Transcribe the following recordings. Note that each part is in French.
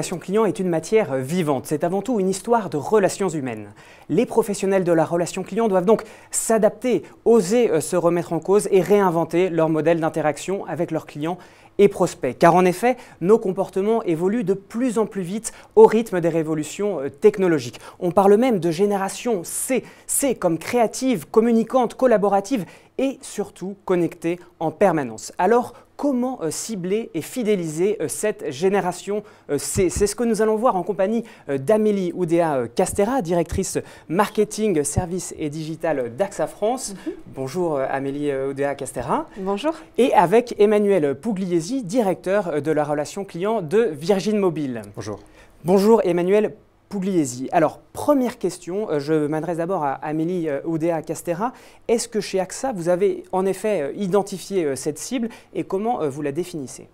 relation client est une matière vivante. C'est avant tout une histoire de relations humaines. Les professionnels de la relation client doivent donc s'adapter, oser se remettre en cause et réinventer leur modèle d'interaction avec leurs clients et prospects. Car en effet, nos comportements évoluent de plus en plus vite au rythme des révolutions technologiques. On parle même de génération C, C comme créative, communicante, collaborative et surtout connectée en permanence. Alors, comment cibler et fidéliser cette génération C? C'est ce que nous allons voir en compagnie d'Amélie Oudéa-Castéra, directrice marketing, services et digital d'AXA France. Bonjour Amélie Oudéa-Castéra. Bonjour. Et avec Emmanuel Pugliesi, directeur de la relation client de Virgin Mobile. Bonjour. Bonjour Emmanuel Pugliesi. Alors, première question, je m'adresse d'abord à Amélie Oudéa-Castéra. Est-ce que chez AXA, vous avez en effet identifié cette cible et comment vous la définissez?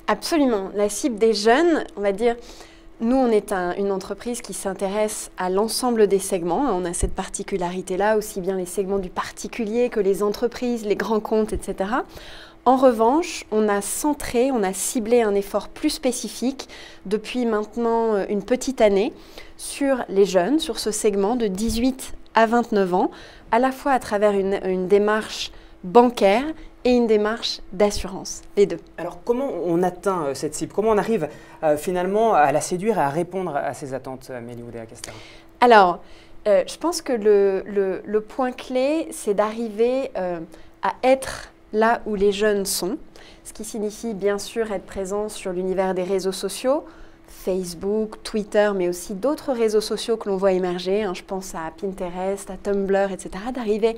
Absolument. La cible des jeunes, on va dire, nous, on est une entreprise qui s'intéresse à l'ensemble des segments. On a cette particularité-là, aussi bien les segments du particulier que les entreprises, les grands comptes, etc. En revanche, on a centré, on a ciblé un effort plus spécifique depuis maintenant une petite année sur les jeunes, sur ce segment de 18 à 29 ans, à la fois à travers une démarche bancaire et une démarche d'assurance, les deux. Alors comment on atteint cette cible? Comment on arrive finalement à la séduire et à répondre à ses attentes, Amélie Oudéa-Castéra? Alors, je pense que le point clé, c'est d'arriver à être là où les jeunes sont, ce qui signifie bien sûr être présent sur l'univers des réseaux sociaux, Facebook, Twitter, mais aussi d'autres réseaux sociaux que l'on voit émerger, je pense à Pinterest, à Tumblr, etc., d'arriver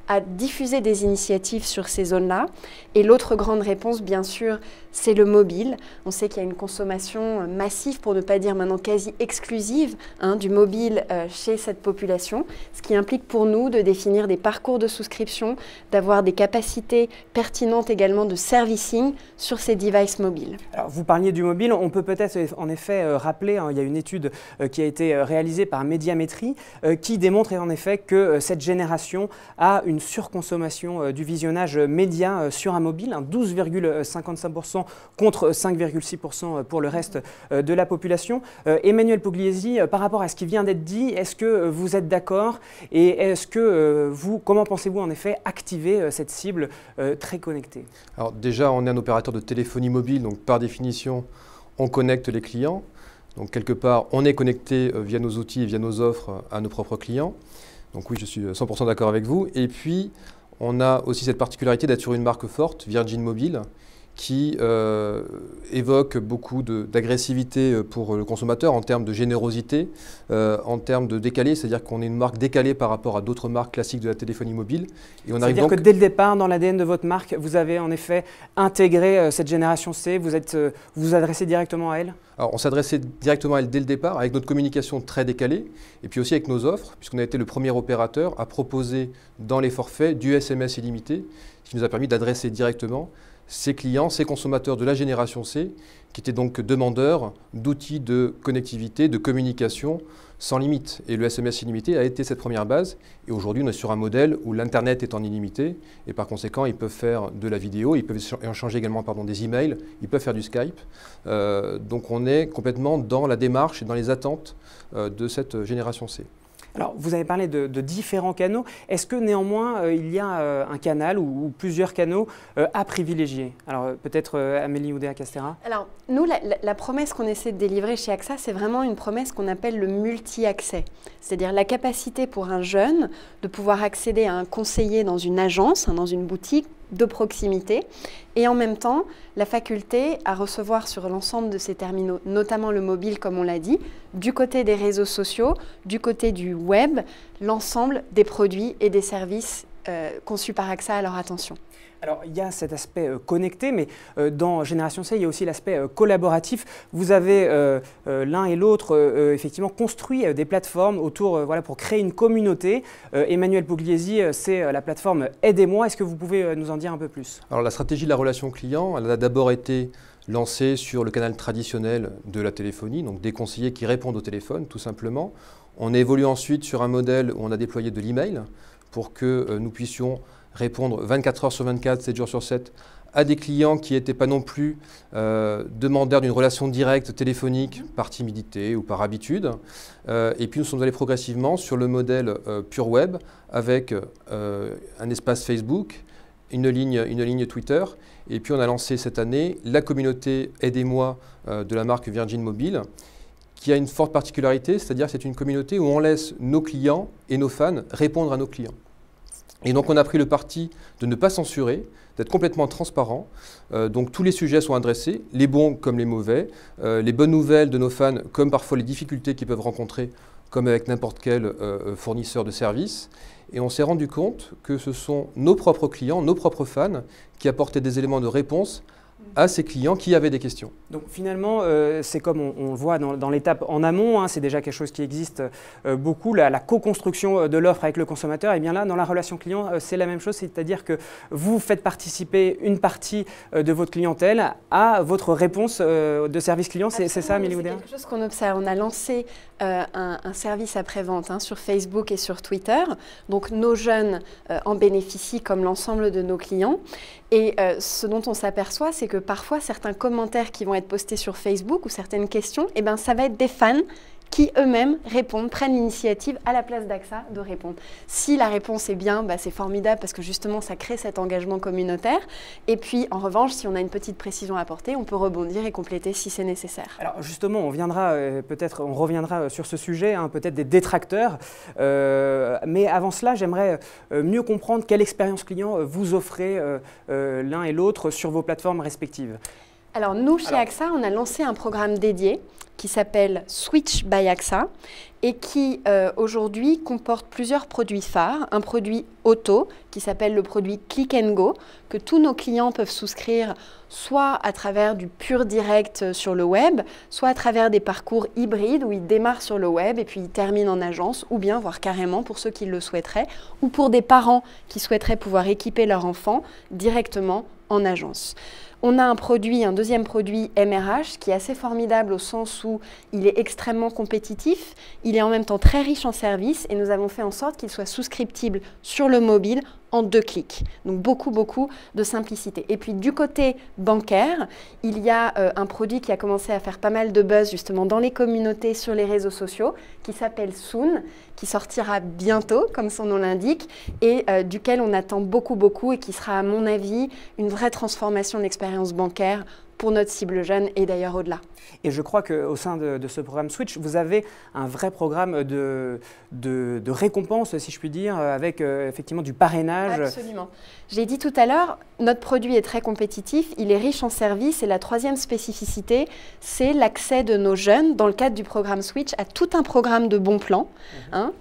à diffuser des initiatives sur ces zones-là. Et l'autre grande réponse, bien sûr, c'est le mobile. On sait qu'il y a une consommation massive, pour ne pas dire maintenant quasi exclusive, du mobile chez cette population, ce qui implique pour nous de définir des parcours de souscription, d'avoir des capacités pertinentes également de servicing sur ces devices mobiles. Alors, vous parliez du mobile, on peut peut-être en effet rappeler, il y a une étude qui a été réalisée par Médiamétrie qui démontre en effet que cette génération a une surconsommation du visionnage média sur un mobile, 12,55% contre 5,6% pour le reste de la population. Emmanuel Pugliesi, par rapport à ce qui vient d'être dit, est-ce que vous êtes d'accord et est-ce que comment pensez-vous en effet activer cette cible très connectée? Alors déjà, on est un opérateur de téléphonie mobile, donc par définition, on connecte les clients. Donc quelque part, on est connecté via nos outils et via nos offres à nos propres clients. Donc oui, je suis 100% d'accord avec vous. Et puis, on a aussi cette particularité d'être sur une marque forte, Virgin Mobile, qui évoque beaucoup d'agressivité pour le consommateur en termes de générosité, en termes de décalé, c'est-à-dire qu'on est une marque décalée par rapport à d'autres marques classiques de la téléphonie mobile. C'est-à-dire que dès le départ, dans l'ADN de votre marque, vous avez en effet intégré cette génération C, vous vous adressez directement à elle? Alors, on s'adressait directement à elle dès le départ, avec notre communication très décalée, et puis aussi avec nos offres, puisqu'on a été le premier opérateur à proposer dans les forfaits du SMS illimité, ce qui nous a permis d'adresser directement ces clients, ces consommateurs de la génération C, qui étaient donc demandeurs d'outils de connectivité, de communication sans limite. Et le SMS illimité a été cette première base. Et aujourd'hui, on est sur un modèle où l'Internet est en illimité. Et par conséquent, ils peuvent faire de la vidéo, ils peuvent échanger également des emails, ils peuvent faire du Skype. Donc on est complètement dans la démarche et dans les attentes de cette génération C. Alors, vous avez parlé de différents canaux. Est-ce que néanmoins, il y a un canal ou plusieurs canaux à privilégier? Alors, peut-être Amélie Oudéa-Castéra. Alors, nous, la promesse qu'on essaie de délivrer chez AXA, c'est vraiment une promesse qu'on appelle le multi-accès. C'est-à-dire la capacité pour un jeune de pouvoir accéder à un conseiller dans une agence, dans une boutique de proximité, et en même temps, la faculté à recevoir sur l'ensemble de ces terminaux, notamment le mobile, comme on l'a dit, du côté des réseaux sociaux, du côté du web, l'ensemble des produits et des services conçus par AXA à leur attention. Alors, il y a cet aspect connecté, mais dans Génération C, il y a aussi l'aspect collaboratif. Vous avez l'un et l'autre effectivement construit des plateformes autour, pour créer une communauté. Emmanuel Pugliesi, c'est la plateforme Aidez-moi. Est-ce que vous pouvez nous en dire un peu plus? Alors, la stratégie de la relation client, elle a d'abord été lancée sur le canal traditionnel de la téléphonie, donc des conseillers qui répondent au téléphone, tout simplement. On évolue ensuite sur un modèle où on a déployé de l'email pour que nous puissions répondre 24 heures sur 24, 7 jours sur 7 à des clients qui n'étaient pas non plus demandeurs d'une relation directe téléphonique par timidité ou par habitude. Et puis nous sommes allés progressivement sur le modèle pure web avec un espace Facebook, une ligne Twitter. Et puis on a lancé cette année la communauté Aidez-moi de la marque Virgin Mobile, qui a une forte particularité, c'est-à-dire que c'est une communauté où on laisse nos clients et nos fans répondre à nos clients. Et donc on a pris le parti de ne pas censurer, d'être complètement transparent. Donc tous les sujets sont adressés, les bons comme les mauvais, les bonnes nouvelles de nos fans comme parfois les difficultés qu'ils peuvent rencontrer, comme avec n'importe quel fournisseur de services. Et on s'est rendu compte que ce sont nos propres clients, nos propres fans, qui apportaient des éléments de réponse à ces clients qui avaient des questions. Donc finalement, c'est comme on le voit dans l'étape en amont, hein, c'est déjà quelque chose qui existe beaucoup, la co-construction de l'offre avec le consommateur. Et bien là, dans la relation client, c'est la même chose, c'est-à-dire que vous faites participer une partie de votre clientèle à votre réponse de service client. C'est ça, Amélie Oudéa ? C'est quelque chose qu'on observe. On a lancé un service après-vente sur Facebook et sur Twitter. Donc nos jeunes en bénéficient comme l'ensemble de nos clients. Et ce dont on s'aperçoit, c'est que parfois, certains commentaires qui vont être postés sur Facebook ou certaines questions, eh ben, ça va être des fans qui eux-mêmes répondent, prennent l'initiative à la place d'AXA de répondre. Si la réponse est bien, bah, c'est formidable parce que justement, ça crée cet engagement communautaire. Et puis, en revanche, si on a une petite précision à apporter, on peut rebondir et compléter si c'est nécessaire. Alors justement, on reviendra sur ce sujet, hein, peut-être des détracteurs. Mais avant cela, j'aimerais mieux comprendre quelle expérience client vous offrez l'un et l'autre sur vos plateformes respectives. Alors nous, chez AXA, on a lancé un programme dédié qui s'appelle Switch by AXA et qui aujourd'hui comporte plusieurs produits phares. Un produit auto qui s'appelle le produit Click and Go que tous nos clients peuvent souscrire soit à travers du pur direct sur le web, soit à travers des parcours hybrides où ils démarrent sur le web et puis ils terminent en agence, ou bien voire carrément pour ceux qui le souhaiteraient, ou pour des parents qui souhaiteraient pouvoir équiper leur enfant directement en agence. On a un deuxième produit MRH qui est assez formidable au sens où il est extrêmement compétitif, il est en même temps très riche en services et nous avons fait en sorte qu'il soit souscriptible sur le mobile en 2 clics. Donc beaucoup de simplicité. Et puis du côté bancaire, il y a un produit qui a commencé à faire pas mal de buzz justement dans les communautés, sur les réseaux sociaux, qui s'appelle Soon, qui sortira bientôt, comme son nom l'indique, et duquel on attend beaucoup et qui sera à mon avis une vraie transformation de l'expérience bancaire pour notre cible jeune et d'ailleurs au-delà. Et je crois qu'au sein de ce programme Switch, vous avez un vrai programme de récompense, si je puis dire, avec effectivement du parrainage. Absolument. J'ai dit tout à l'heure, notre produit est très compétitif, il est riche en services et la troisième spécificité, c'est l'accès de nos jeunes, dans le cadre du programme Switch, à tout un programme de bons plans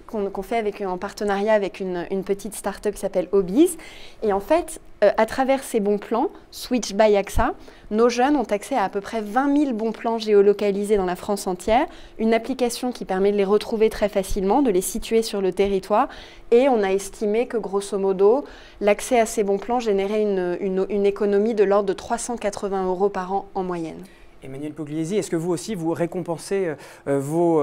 qu'on fait en partenariat avec une petite start-up qui s'appelle Hobbies. Et en fait, à travers ces bons plans, Switch by AXA, nos jeunes ont accès à peu près 20 000 bons plans géolocalisés dans la France entière, une application qui permet de les retrouver très facilement, de les situer sur le territoire, et on a estimé que grosso modo, l'accès à ces bons plans générait une économie de l'ordre de 380 € par an en moyenne. Emmanuel Pugliesi, est-ce que vous aussi, vous récompensez vos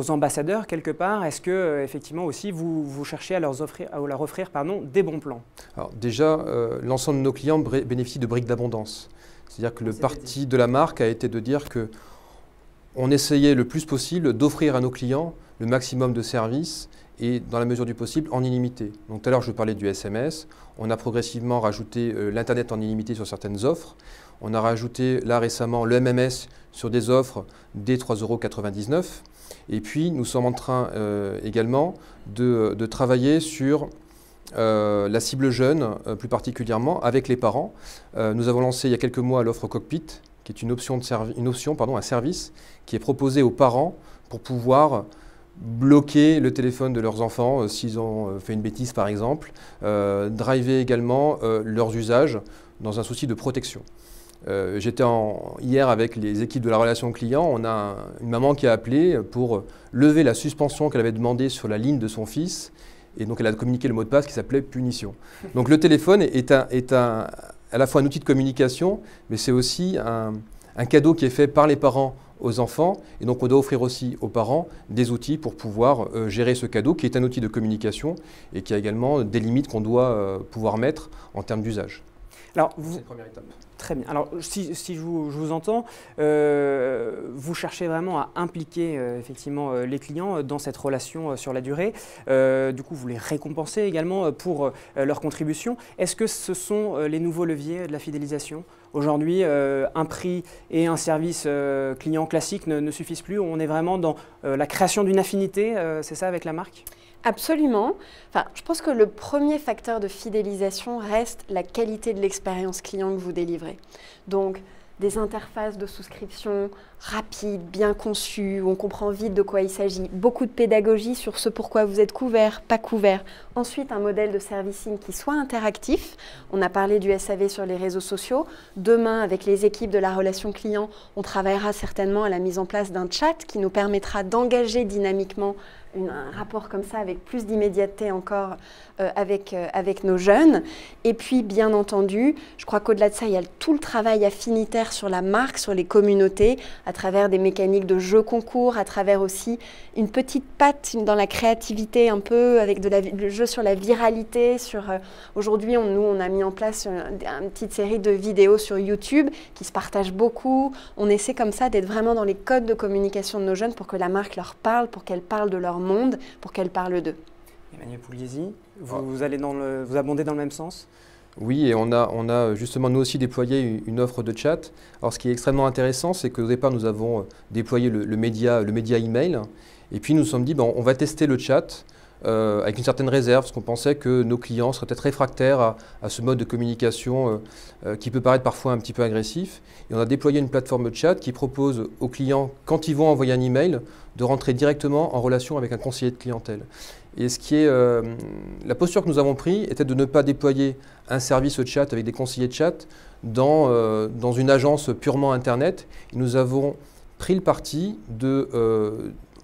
ambassadeurs quelque part? Est-ce que effectivement aussi, vous cherchez à leur offrir des bons plans? Alors déjà, l'ensemble de nos clients bénéficient de briques d'abondance. C'est-à-dire que le parti de la marque a été de dire qu'on essayait le plus possible d'offrir à nos clients le maximum de services et dans la mesure du possible en illimité. Donc tout à l'heure, je parlais du SMS. On a progressivement rajouté l'Internet en illimité sur certaines offres. On a rajouté là récemment le MMS sur des offres dès 3,99 €. Et puis nous sommes en train également de travailler sur la cible jeune, plus particulièrement avec les parents. Nous avons lancé il y a quelques mois l'offre Cockpit, qui est un service qui est proposé aux parents pour pouvoir bloquer le téléphone de leurs enfants s'ils ont fait une bêtise par exemple, driver également leurs usages dans un souci de protection. J'étais hier avec les équipes de la relation client, on a une maman qui a appelé pour lever la suspension qu'elle avait demandée sur la ligne de son fils et donc elle a communiqué le mot de passe qui s'appelait punition. Donc le téléphone est à la fois un outil de communication mais c'est aussi un cadeau qui est fait par les parents aux enfants et donc on doit offrir aussi aux parents des outils pour pouvoir gérer ce cadeau qui est un outil de communication et qui a également des limites qu'on doit pouvoir mettre en termes d'usage. Alors, C'est la première étape. Très bien. Alors, si je vous entends, vous cherchez vraiment à impliquer effectivement les clients dans cette relation sur la durée. Du coup, vous les récompensez également pour leur contribution. Est-ce que ce sont les nouveaux leviers de la fidélisation ? Aujourd'hui, un prix et un service client classique ne suffisent plus. On est vraiment dans la création d'une affinité, c'est ça, avec la marque ? Absolument. Enfin, je pense que le premier facteur de fidélisation reste la qualité de l'expérience client que vous délivrez. Donc, des interfaces de souscription rapides, bien conçues, où on comprend vite de quoi il s'agit. Beaucoup de pédagogie sur ce pourquoi vous êtes couvert, pas couvert. Ensuite, un modèle de servicing qui soit interactif. On a parlé du SAV sur les réseaux sociaux. Demain, avec les équipes de la relation client, on travaillera certainement à la mise en place d'un chat qui nous permettra d'engager dynamiquement un rapport comme ça avec plus d'immédiateté encore avec nos jeunes. Et puis, bien entendu, je crois qu'au-delà de ça, il y a tout le travail affinitaire sur la marque, sur les communautés, à travers des mécaniques de jeux concours, à travers aussi une petite patte dans la créativité un peu, avec le jeu sur la viralité. Aujourd'hui, on a mis en place une petite série de vidéos sur YouTube qui se partagent beaucoup. On essaie comme ça d'être vraiment dans les codes de communication de nos jeunes pour que la marque leur parle, pour qu'elle parle de leur monde, pour qu'elle parle d'eux. Emmanuel Pugliesi, vous abondez dans le même sens ? Oui, et on a justement nous aussi déployé une offre de chat. Alors ce qui est extrêmement intéressant, c'est qu'au départ nous avons déployé le média email, et puis nous nous sommes dit on va tester le chat avec une certaine réserve, parce qu'on pensait que nos clients seraient peut-être réfractaires à ce mode de communication qui peut paraître parfois un petit peu agressif. Et on a déployé une plateforme de chat qui propose aux clients, quand ils vont envoyer un email, de rentrer directement en relation avec un conseiller de clientèle. Et la posture que nous avons prise était de ne pas déployer un service chat avec des conseillers de chat dans une agence purement Internet. Et nous avons pris le parti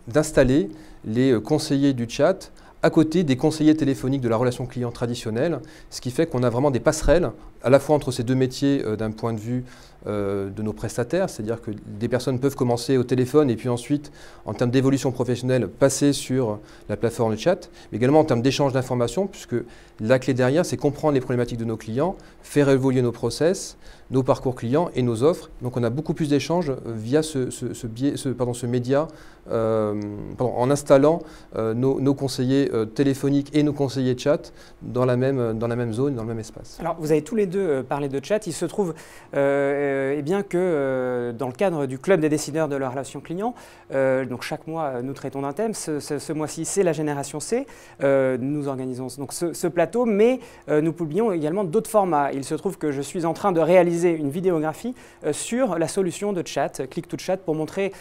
d'installer les conseillers du chat à côté des conseillers téléphoniques de la relation client traditionnelle, ce qui fait qu'on a vraiment des passerelles à la fois entre ces deux métiers d'un point de vue de nos prestataires, c'est-à-dire que des personnes peuvent commencer au téléphone et puis ensuite, en termes d'évolution professionnelle, passer sur la plateforme de chat, mais également en termes d'échange d'informations, puisque la clé derrière, c'est comprendre les problématiques de nos clients, faire évoluer nos process, nos parcours clients et nos offres. Donc on a beaucoup plus d'échanges via ce média, en installant nos conseillers téléphoniques et nos conseillers chat dans la même zone, dans le même espace. Alors vous avez tous les deux parlé de chat. Il se trouve bien que dans le cadre du club des décideurs de la relation client, donc chaque mois nous traitons d'un thème. Ce mois-ci c'est la génération C. Nous organisons donc ce plateau, mais nous publions également d'autres formats. Il se trouve que je suis en train de réaliser une vidéographie sur la solution de chat, Click to Chat, pour montrer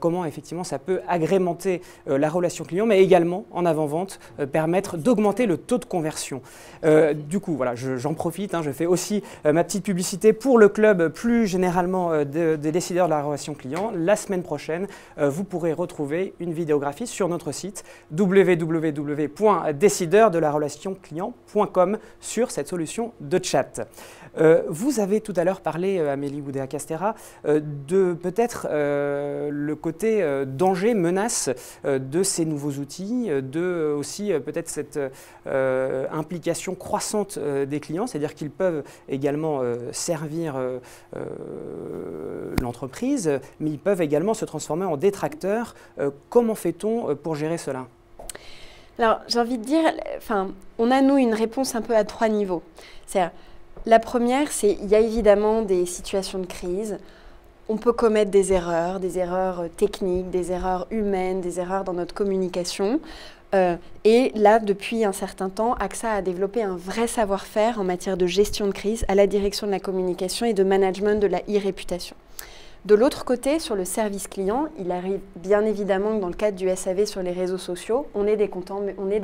comment effectivement ça peut agrémenter la relation client, mais également en avant-vente permettre d'augmenter le taux de conversion. Du coup, voilà, j'en profite, je fais aussi ma petite publicité pour le club plus généralement des décideurs de la relation client. La semaine prochaine, vous pourrez retrouver une vidéographie sur notre site www.décideurdelaRelationClient.com sur cette solution de chat. Vous avez tout à l'heure parlé, Amélie Oudéa-Castéra, de peut-être le côté danger, menace de ces nouveaux outils, de aussi peut-être cette implication croissante des clients, c'est-à-dire qu'ils peuvent également servir l'entreprise, mais ils peuvent également se transformer en détracteurs. Comment fait-on pour gérer cela ? Alors, j'ai envie de dire, on a, nous, une réponse un peu à 3 niveaux. C'est-à-dire, la première, c'est qu'il y a évidemment des situations de crise. On peut commettre des erreurs techniques, des erreurs humaines, des erreurs dans notre communication. Et là, depuis un certain temps, AXA a développé un vrai savoir-faire en matière de gestion de crise à la direction de la communication et de management de la e-réputation. De l'autre côté, sur le service client, il arrive bien évidemment que dans le cadre du SAV sur les réseaux sociaux, on est des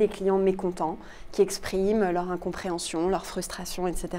clients mécontents qui expriment leur incompréhension, leur frustration, etc.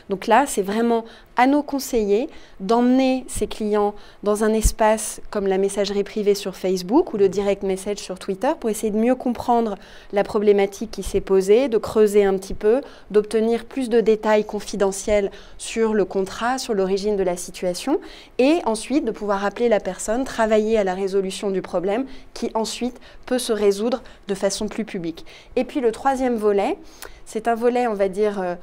Donc là, c'est vraiment à nos conseillers d'emmener ces clients dans un espace comme la messagerie privée sur Facebook ou le direct message sur Twitter pour essayer de mieux comprendre la problématique qui s'est posée, de creuser un petit peu, d'obtenir plus de détails confidentiels sur le contrat, sur l'origine de la situation et ensuite de pouvoir appeler la personne, travailler à la résolution du problème qui ensuite peut se résoudre de façon plus publique. Et puis le troisième volet, c'est un volet, on va dire,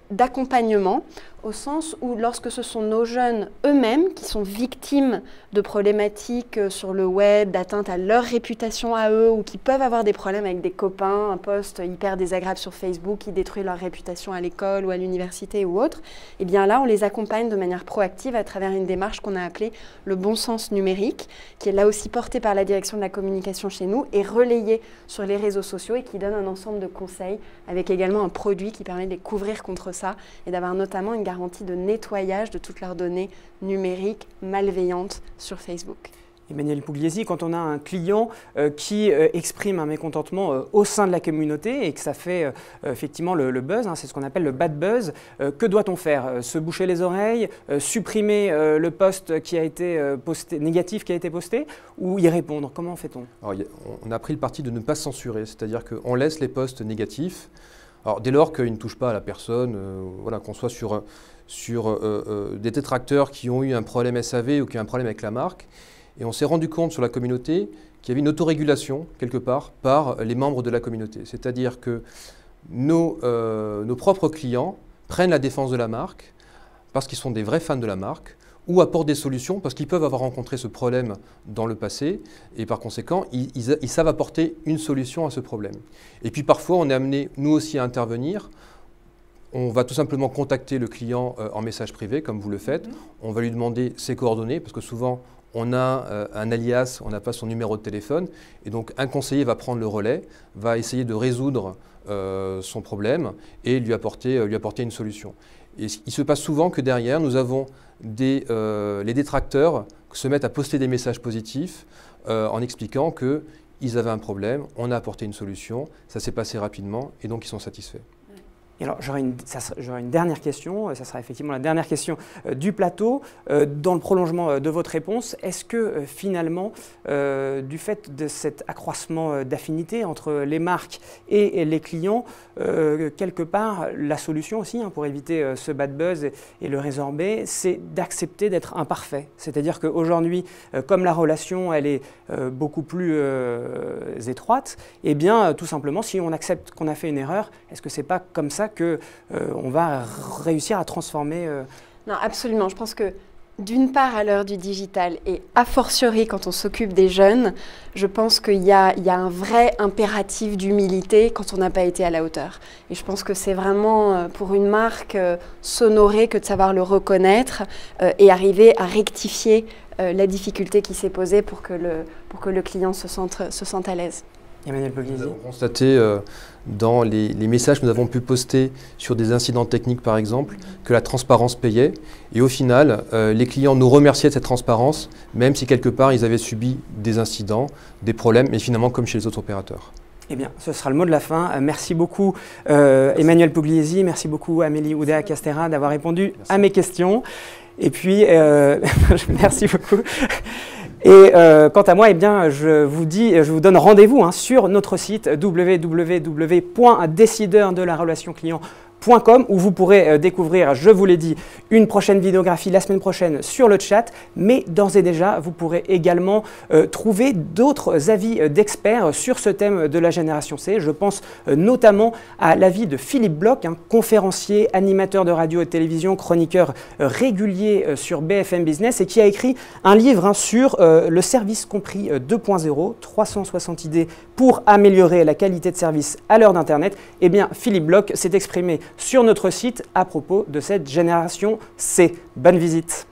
d'accompagnement, au sens où lorsque ce sont nos jeunes eux-mêmes qui sont victimes de problématiques sur le web, d'atteinte à leur réputation à eux, ou qui peuvent avoir des problèmes avec des copains, un post hyper désagréable sur Facebook qui détruit leur réputation à l'école ou à l'université ou autre, et bien là, on les accompagne de manière proactive à travers une démarche qu'on a appelée le bon sens numérique, qui est là aussi portée par la direction de la communication chez nous et relayée sur les réseaux sociaux et qui donne un ensemble de conseils avec également un produit qui permet de les couvrir contre ça et d'avoir notamment une garantie de nettoyage de toutes leurs données numériques malveillantes sur Facebook. Emmanuel Pugliesi, quand on a un client qui exprime un mécontentement au sein de la communauté et que ça fait effectivement le buzz, hein, c'est ce qu'on appelle le bad buzz, que doit-on faire? Se boucher les oreilles, supprimer le post qui a été posté, négatif qui a été posté, ou y répondre? Comment fait-on? On a pris le parti de ne pas censurer, c'est-à-dire qu'on laisse les posts négatifs. Alors, dès lors qu'ils ne touchent pas à la personne, voilà, qu'on soit sur des détracteurs qui ont eu un problème SAV ou qui ont un problème avec la marque. Et on s'est rendu compte sur la communauté qu'il y avait une autorégulation, quelque part, par les membres de la communauté. C'est-à-dire que nos propres clients prennent la défense de la marque parce qu'ils sont des vrais fans de la marque, ou apportent des solutions parce qu'ils peuvent avoir rencontré ce problème dans le passé et par conséquent, ils savent apporter une solution à ce problème. Et puis parfois, on est amené, nous aussi, à intervenir. On va tout simplement contacter le client en message privé, comme vous le faites. On va lui demander ses coordonnées parce que souvent, on a un alias, on n'a pas son numéro de téléphone. Et donc, un conseiller va prendre le relais, va essayer de résoudre son problème et lui apporter une solution. Et il se passe souvent que derrière, nous avons les détracteurs qui se mettent à poster des messages positifs en expliquant qu'ils avaient un problème, on a apporté une solution, ça s'est passé rapidement et donc ils sont satisfaits. Et alors, j'aurais une dernière question, ça sera effectivement la dernière question du plateau. Dans le prolongement de votre réponse, est-ce que finalement, du fait de cet accroissement d'affinité entre les marques et les clients, quelque part, la solution aussi, hein, pour éviter ce bad buzz et le résorber, c'est d'accepter d'être imparfait. C'est-à-dire qu'aujourd'hui, comme la relation, elle est beaucoup plus étroite, eh bien, tout simplement, si on accepte qu'on a fait une erreur, est-ce que c'est pas comme ça qu'on va réussir à transformer Non, absolument. Je pense que d'une part, à l'heure du digital et a fortiori quand on s'occupe des jeunes, je pense qu'il y a un vrai impératif d'humilité quand on n'a pas été à la hauteur. Et je pense que c'est vraiment pour une marque s'honorer que de savoir le reconnaître et arriver à rectifier la difficulté qui s'est posée pour que le client se sente à l'aise. Emmanuel Pugliesi. Nous avons constaté dans les messages que nous avons pu poster sur des incidents techniques par exemple, que la transparence payait. Et au final, les clients nous remerciaient de cette transparence, même si quelque part ils avaient subi des incidents, des problèmes, mais finalement comme chez les autres opérateurs. Eh bien, ce sera le mot de la fin. Merci beaucoup Emmanuel Pugliesi, merci beaucoup Amélie Oudéa-Castéra d'avoir répondu à mes questions. Et puis, merci beaucoup. Et quant à moi, eh bien, je vous donne rendez-vous sur notre site www.décideur-de-la-relation-client.com où vous pourrez découvrir, je vous l'ai dit, une prochaine vidéographie la semaine prochaine sur le chat, mais d'ores et déjà, vous pourrez également trouver d'autres avis d'experts sur ce thème de la génération C. Je pense notamment à l'avis de Philippe Bloch, un conférencier, animateur de radio et de télévision, chroniqueur régulier sur BFM Business et qui a écrit un livre sur le service compris 2.0, 360 idées pour améliorer la qualité de service à l'heure d'Internet. Eh bien, Philippe Bloch s'est exprimé sur notre site à propos de cette génération C. Bonne visite.